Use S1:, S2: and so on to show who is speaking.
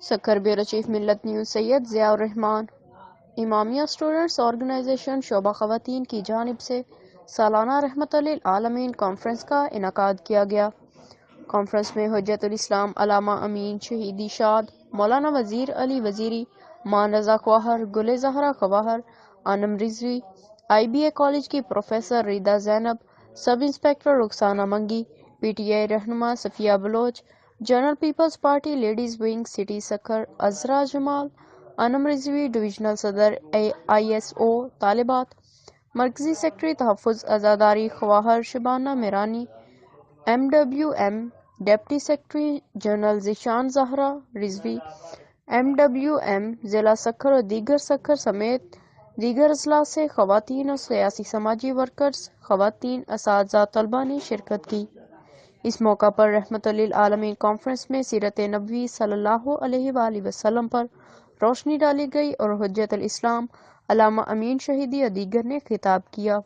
S1: Sukkur bureau chief ملت news سید ضیاء الرحمان امامیہ students organization شعبہ خواتین کی جانب سے سالانہ رحمت للعالمین کانفرنس کا انعقاد کیا گیا۔ کانفرنس میں حجت الاسلام علامہ امین شہیدی شاد، مولانا وزیر علی وزیری، مان رضا خواہر، گل زہرا خواہر، انم رضوی، IBA کالج کی professor Rida Zainab, sub inspector Rukhsana Mangi, PTI رہنما Safia Baloch, general Peoples party ladies wing city Sukkur Azra Jamal, Anam Rizvi, divisional صدر ISO طالبات، مرکزی سیکرٹری تحفظ عزاداری خواہر Shabana Mirani, MWM deputy secretary general Zeeshan Zahra Rizvi, MWM ضلع سکھر اور دیگر سکھر سمیت دیگر اضلاع سے خواتین اور سیاسی سماجی ورکرز، خواتین اساتذہ طلباء نے شرکت کی۔ اس موقع پر رحمت للعالمین کانفرنس میں سیرت نبوی صلی اللہ علیہ وآلہ وسلم پر روشنی ڈالی گئی اور حجت الاسلام علامہ امین شہیدی اور دیگر نے خطاب کیا۔